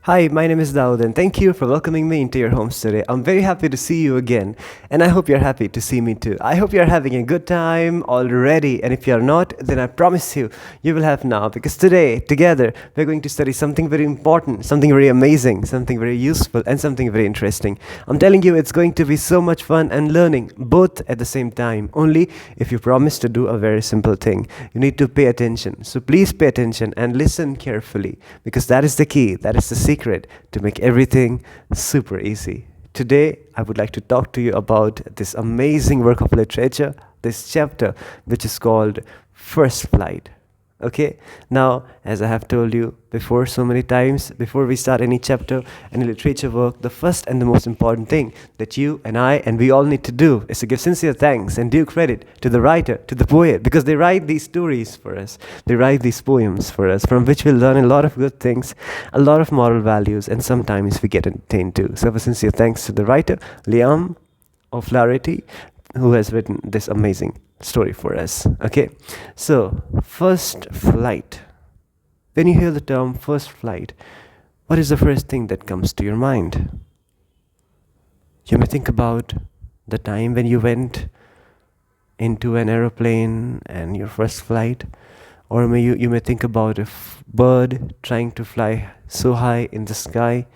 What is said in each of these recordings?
Hi, my name is Daued, and thank you for welcoming me into your homes today. I'm very happy to see you again, and I hope you're happy to see me too. I hope you're having a good time already, and if you're not, then I promise you, you will have now, because today, together, we're going to study something very important, something very amazing, something very useful, and something very interesting. I'm telling you, it's going to be so much fun and learning both at the same time, only if you promise to do a very simple thing. You need to pay attention. So please pay attention and listen carefully, because that is the key, that is the secret to make everything super easy. Today, I would like to talk to you about this amazing work of literature, this chapter, which is called First Flight. Okay, now as I have told you before so many times, before we start any chapter, any literature work, the first and the most important thing that you and I and we all need to do is to give sincere thanks and due credit to the writer, to the poet, because they write these stories for us, they write these poems for us, from which we learn a lot of good things, a lot of moral values, and sometimes we get entertained too. So a sincere thanks to the writer, Liam of Flaherty, who has written this amazing story for us. Okay, so first flight. When you hear the term first flight, what is the first thing that comes to your mind? You may think about the time when you went into an aeroplane and your first flight, or you may think about a bird trying to fly so high in the sky.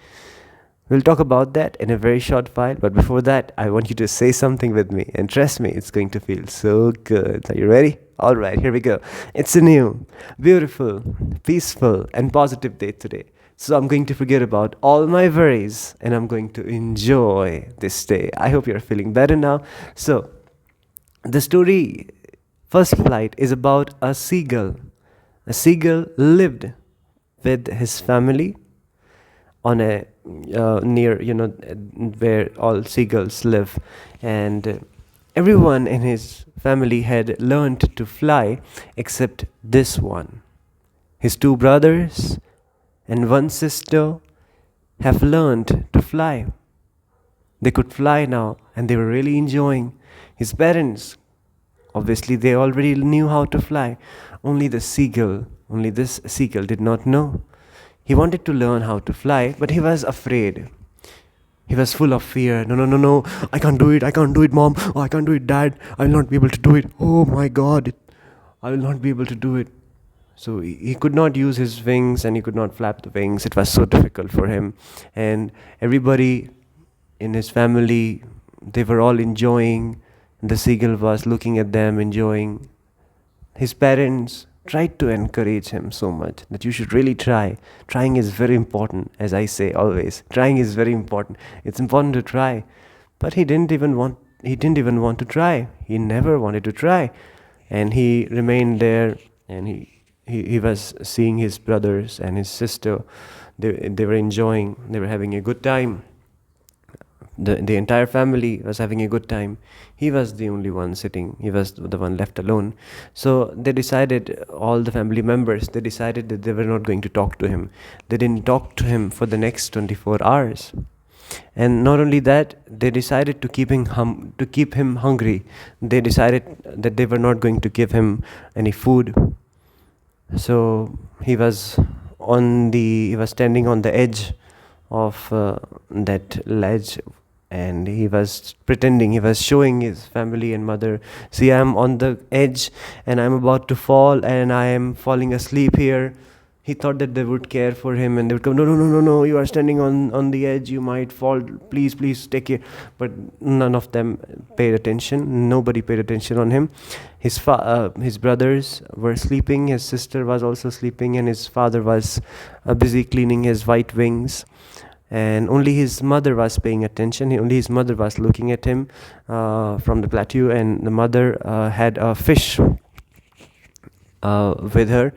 We'll talk about that in a very short while, but before that, I want you to say something with me, and trust me, it's going to feel so good. Are you ready? Alright, here we go. It's a new, beautiful, peaceful, and positive day today. So I'm going to forget about all my worries, and I'm going to enjoy this day. I hope you're feeling better now. So, the story, First Flight, is about a seagull. A seagull lived with his family on a near where all seagulls live, and everyone in his family had learned to fly except this one. His two brothers and one sister have learned to fly. They could fly now, and they were really enjoying. His parents, obviously, they already knew how to fly. Only this seagull did not know. He wanted to learn how to fly, but he was afraid. He was full of fear. No, no, no, no. I can't do it. I can't do it, mom. Oh, I can't do it, dad. I will not be able to do it. Oh my god. I will not be able to do it. So he could not use his wings and he could not flap the wings. It was so difficult for him. And everybody in his family, they were all enjoying. The seagull was looking at them, enjoying. His parents tried to encourage him so much that you should really try. Trying is very important, as I say always. Trying is very important. It's important to try. But he didn't even want to try. He never wanted to try. And he remained there, and he was seeing his brothers and his sister. They were enjoying, they were having a good time. The entire family was having a good time. He was the only one sitting. He was the one left alone. So they decided, all the family members, they decided that they were not going to talk to him. They didn't talk to him for the next 24 hours. And not only that, they decided to keep him hungry. They decided that they were not going to give him any food. So he was standing on the edge of that ledge, and he was pretending, he was showing his family and mother, see, I'm on the edge and I'm about to fall and I am falling asleep here. He thought that they would care for him and they would come, no, no, no, no, no, you are standing on the edge, you might fall, please, please take care. But none of them paid attention. Nobody paid attention on him. His brothers were sleeping, his sister was also sleeping, and his father was busy cleaning his white wings. And only his mother was paying attention. Only his mother was looking at him from the plateau, and the mother had a fish with her,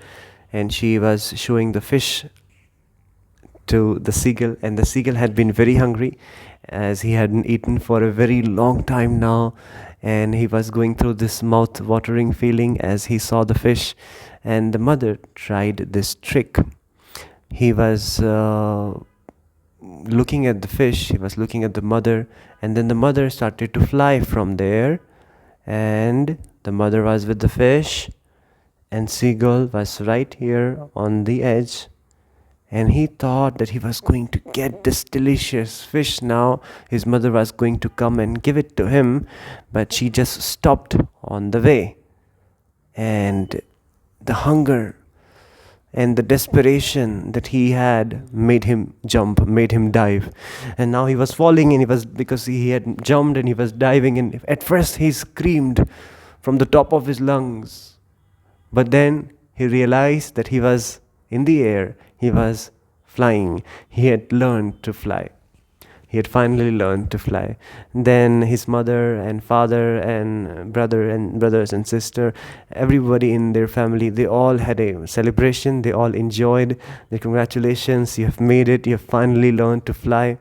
and she was showing the fish to the seagull, and the seagull had been very hungry, as he hadn't eaten for a very long time now, and he was going through this mouth-watering feeling as he saw the fish. And the mother tried this trick. He was looking at the fish, he was looking at the mother, and then the mother started to fly from there, and the mother was with the fish, and seagull was right here on the edge, and he thought that he was going to get this delicious fish now. His mother was going to come and give it to him, but she just stopped on the way. And the hunger and the desperation that he had made him jump, made him dive. And now he was falling, and he was, because he had jumped and he was diving, and at first he screamed from the top of his lungs. But then he realized that he was in the air, he was flying, he had learned to fly. He had finally learned to fly. Then his mother and father and brother and brothers and sister, everybody in their family, they all had a celebration. They all enjoyed. The congratulations, you have made it. You have finally learned to fly.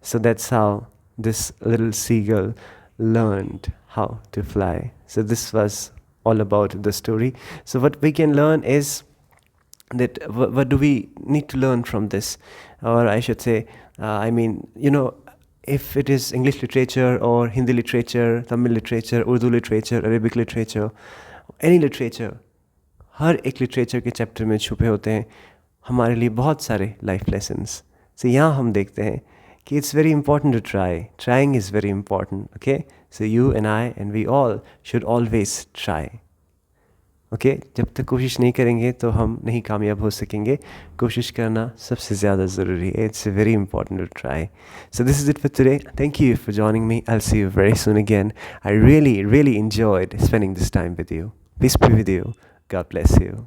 So that's how this little seagull learned how to fly. So this was all about the story. So what we can learn is that what do we need to learn from this, or I should say, I mean, if it is English literature or Hindi literature, Tamil literature, Urdu literature, Arabic literature, any literature, हर एक literature के chapter में छुपे होते हैं हमारे लिए बहुत सारे लाइफ लेसन्स. सो यहाँ हम देखते हैं कि it's very important to trying is very important. Okay, so you and I and we all should always try. Okay, जब तक कोशिश नहीं करेंगे तो हम नहीं कामयाब हो सकेंगे. कोशिश करना सबसे ज़्यादा ज़रूरी है. It's very important to try. So this is it for today. Thank you for joining me. I will see you very soon again. I really enjoyed spending this time with you. Peace be with you. God bless you.